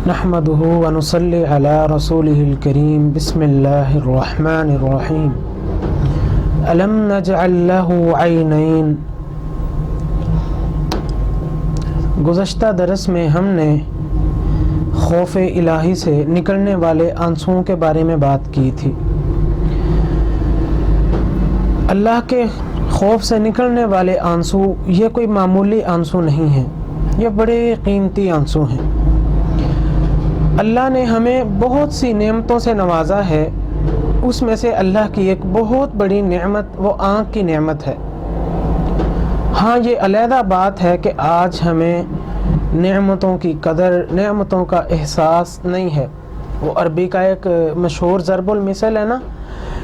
نحمده ونصلي على رسوله الكريم بسم الله الرحمن الرحيم ألم نجعل له عينين۔ گزشتہ درس میں ہم نے خوف الہی سے نکلنے والے آنسوؤں کے بارے میں بات کی تھی۔ اللہ کے خوف سے نکلنے والے آنسو یہ کوئی معمولی آنسو نہیں ہیں، یہ بڑے قیمتی آنسو ہیں۔ اللہ نے ہمیں بہت سی نعمتوں سے نوازا ہے، اس میں سے اللہ کی ایک بہت بڑی نعمت وہ آنکھ کی نعمت ہے۔ ہاں یہ علیحدہ بات ہے کہ آج ہمیں نعمتوں کی قدر، نعمتوں کا احساس نہیں ہے۔ وہ عربی کا ایک مشہور ضرب المثل ہے نا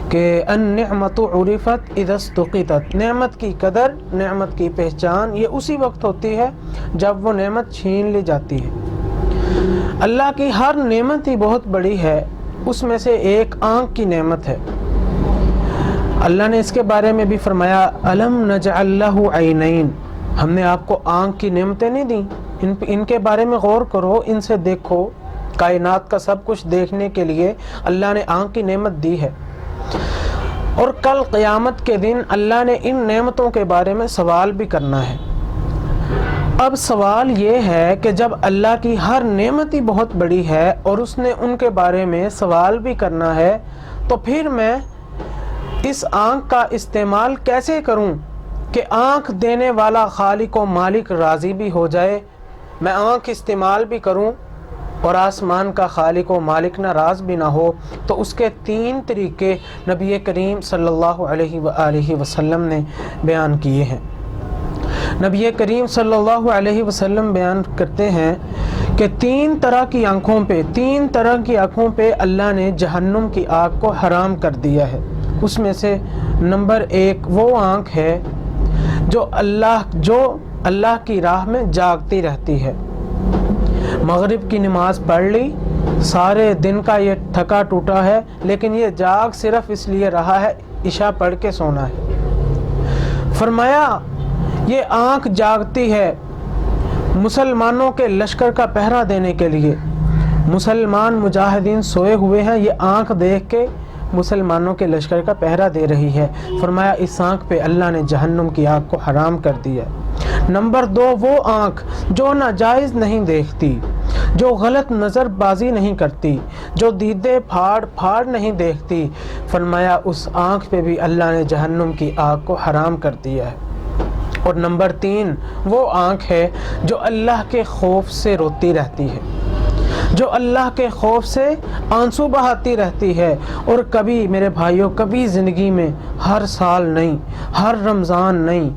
کہ النعمت عرفت اذا استقطت، نعمت کی قدر، نعمت کی پہچان یہ اسی وقت ہوتی ہے جب وہ نعمت چھین لی جاتی ہے۔ اللہ کی ہر نعمت ہی بہت بڑی ہے، اس میں سے ایک آنکھ کی نعمت ہے۔ اللہ نے اس کے بارے میں بھی فرمایا الم نجعل لہ عینین، ہم نے آپ کو آنکھ کی نعمتیں نہیں دیں، ان کے بارے میں غور کرو، ان سے دیکھو، کائنات کا سب کچھ دیکھنے کے لیے اللہ نے آنکھ کی نعمت دی ہے۔ اور کل قیامت کے دن اللہ نے ان نعمتوں کے بارے میں سوال بھی کرنا ہے۔ اب سوال یہ ہے کہ جب اللہ کی ہر نعمت ہی بہت بڑی ہے اور اس نے ان کے بارے میں سوال بھی کرنا ہے، تو پھر میں اس آنکھ کا استعمال کیسے کروں کہ آنکھ دینے والا خالق و مالک راضی بھی ہو جائے، میں آنکھ استعمال بھی کروں اور آسمان کا خالق و مالک ناراض بھی نہ ہو۔ تو اس کے تین طریقے نبی کریم صلی اللہ علیہ وآلہ وسلم نے بیان کیے ہیں۔ نبی کریم صلی اللہ علیہ وسلم بیان کرتے ہیں کہ تین طرح کی آنکھوں پہ اللہ نے جہنم کی آگ کو حرام کر دیا ہے۔ اس میں سے نمبر ایک وہ آنکھ ہے جو اللہ کی راہ میں جاگتی رہتی ہے۔ مغرب کی نماز پڑھ لی، سارے دن کا یہ تھکا ٹوٹا ہے، لیکن یہ جاگ صرف اس لیے رہا ہے عشاء پڑھ کے سونا ہے۔ فرمایا یہ آنکھ جاگتی ہے مسلمانوں کے لشکر کا پہرا دینے کے لیے۔ مسلمان مجاہدین سوئے ہوئے ہیں، یہ آنکھ دیکھ کے مسلمانوں کے لشکر کا پہرا دے رہی ہے۔ فرمایا اس آنکھ پہ اللہ نے جہنم کی آگ کو حرام کر دیا۔ نمبر دو وہ آنکھ جو ناجائز نہیں دیکھتی، جو غلط نظر بازی نہیں کرتی، جو دیدے پھاڑ نہیں دیکھتی، فرمایا اس آنکھ پہ بھی اللہ نے جہنم کی آگ کو حرام کر دیا ہے۔ اور نمبر تین وہ آنکھ ہے جو اللہ کے خوف سے روتی رہتی ہے، جو اللہ کے خوف سے آنسو بہاتی رہتی ہے۔ اور کبھی میرے بھائیوں، کبھی زندگی میں، ہر سال نہیں، ہر رمضان نہیں،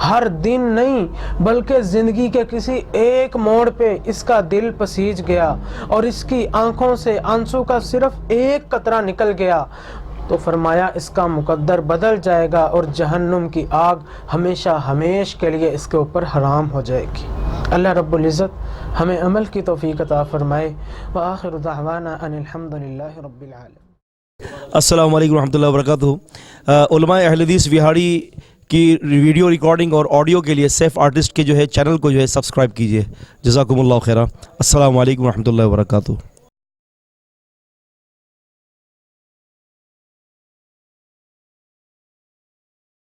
ہر دن نہیں، بلکہ زندگی کے کسی ایک موڑ پہ اس کا دل پسیج گیا اور اس کی آنکھوں سے آنسو کا صرف ایک قطرہ نکل گیا، تو فرمایا اس کا مقدر بدل جائے گا اور جہنم کی آگ ہمیشہ ہمیش کے لیے اس کے اوپر حرام ہو جائے گی۔ اللہ رب العزت ہمیں عمل کی توفیق عطا فرمائے۔ وآخر دعوانا ان الحمدللہ رب العالمین۔ السلام علیکم ورحمۃ اللہ وبرکاتہ۔ علماء اہل حدیث وہاڑی کی ویڈیو ریکارڈنگ اور آڈیو کے لیے سیف آرٹسٹ کے چینل کو سبسکرائب کیجیے۔ جزاکم اللہ خیرہ۔ السلام علیکم ورحمۃ اللہ وبرکاتہ۔